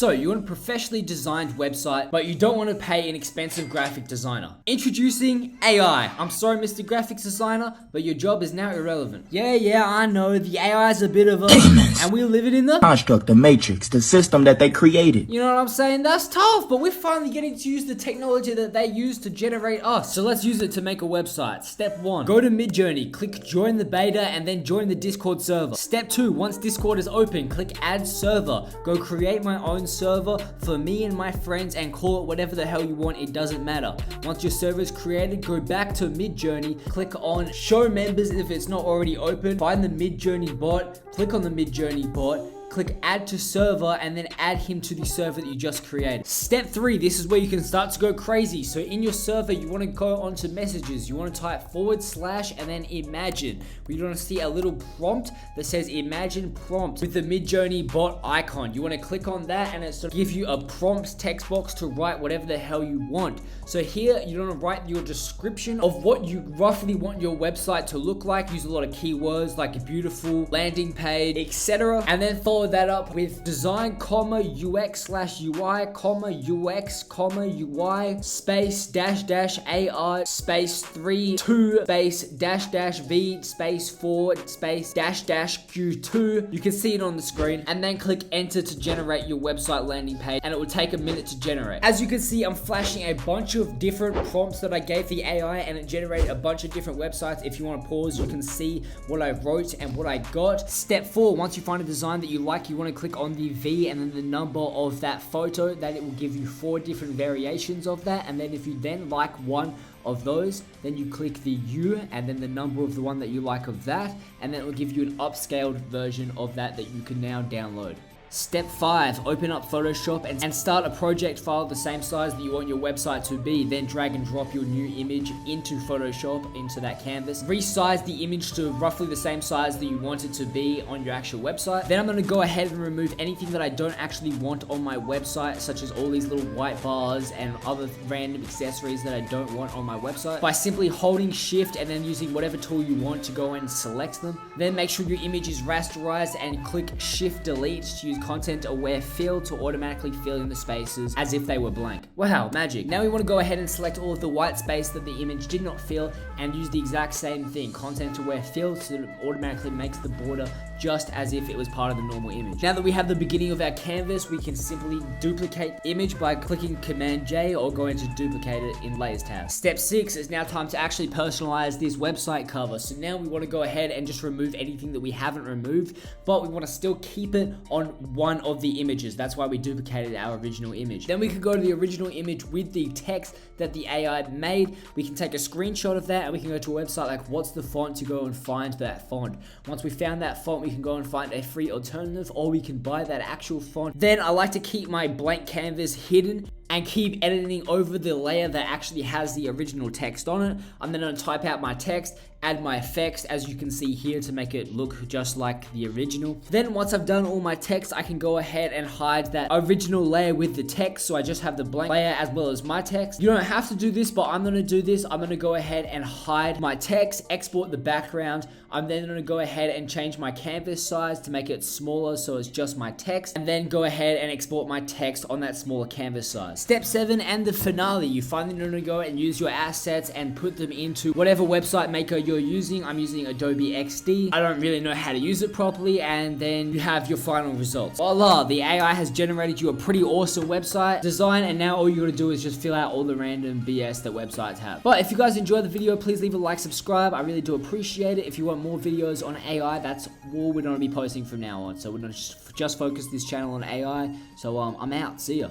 So you want a professionally designed website, but you don't want to pay an expensive graphic designer. Introducing AI. I'm sorry, Mr. Graphics Designer, but your job is now irrelevant. Yeah, I know, the AI is a bit of a... and we live it in the... construct, the matrix, the system that they created. You know what I'm saying? That's tough, but we're finally getting to use the technology that they use to generate us. So let's use it to make a website. Step 1, go to Midjourney, click join the beta, and then join the Discord server. Step 2, once Discord is open, click add server. Go create my own server for me and my friends and call it whatever the hell you want, it doesn't matter. Once your server is created, go back to Midjourney, click on show members if it's not already open, find the Midjourney bot, click on the Midjourney bot, click add to server, and then add him to the server that you just created. Step 3, this is where you can start to go crazy. So in your server, you want to go onto messages, you want to type / and then imagine. You want to see a little prompt that says imagine prompt with the Midjourney bot icon. You want to click on that and it's going to give you a prompt text box to write whatever the hell you want. So here, you want to write your description of what you roughly want your website to look like. Use a lot of keywords like a beautiful landing page, etc. And then follow that up with design, UX/UI, UX, UI, space, AI, space 3, 2, space, V, space 4, space, Q2. You can see it on the screen, and then click enter to generate your website landing page, and it will take a minute to generate. As you can see, I'm flashing a bunch of different prompts that I gave the AI, and it generated a bunch of different websites. If you want to pause, you can see what I wrote and what I got. Step 4, once you find a design that you like, you want to click on the V and then the number of that photo, that it will give you 4 different variations of that. And then if you then like one of those, then you click the U and then the number of the one that you like of that, and then it will give you an upscaled version of that you can now download. Step 5, open up Photoshop and start a project file the same size that you want your website to be. Then drag and drop your new image into Photoshop, into that canvas. Resize the image to roughly the same size that you want it to be on your actual website. Then I'm going to go ahead and remove anything that I don't actually want on my website, such as all these little white bars and other random accessories that I don't want on my website, by simply holding shift and then using whatever tool you want to go and select them. Then make sure your image is rasterized and click shift delete to use content aware fill to automatically fill in the spaces as if they were blank. Wow, magic. Now we want to go ahead and select all of the white space that the image did not fill and use the exact same thing, content aware fill, so that it automatically makes the border just as if it was part of the normal image. Now that we have the beginning of our canvas, we can simply duplicate the image by clicking Command J or going to duplicate it in Layers tab. Step 6 is now time to actually personalize this website cover. So now we want to go ahead and just remove anything that we haven't removed, but we want to still keep it on one of the images. That's why we duplicated our original image. Then we can go to the original image with the text that the AI made. We can take a screenshot of that and we can go to a website like what's the font to go and find that font. Once we found that font, we can go and find a free alternative, or we can buy that actual font. Then I like to keep my blank canvas hidden and keep editing over the layer that actually has the original text on it. I'm then going to type out my text, add my effects, as you can see here, to make it look just like the original. Then once I've done all my text, I can go ahead and hide that original layer with the text, so I just have the blank layer as well as my text. You don't have to do this, but I'm going to do this. I'm going to go ahead and hide my text, export the background. I'm then going to go ahead and change my canvas size to make it smaller so it's just my text, and then go ahead and export my text on that smaller canvas size. Step 7 and the finale, you finally need to go and use your assets and put them into whatever website maker you're using. I'm using Adobe XD. I don't really know how to use it properly, and then you have your final results. Voila, the AI has generated you a pretty awesome website design, and now all you gotta do is just fill out all the random BS that websites have. But if you guys enjoyed the video, please leave a like, subscribe. I really do appreciate it. If you want more videos on AI, that's all we're gonna be posting from now on. So we're gonna just focus this channel on AI. So I'm out. See ya.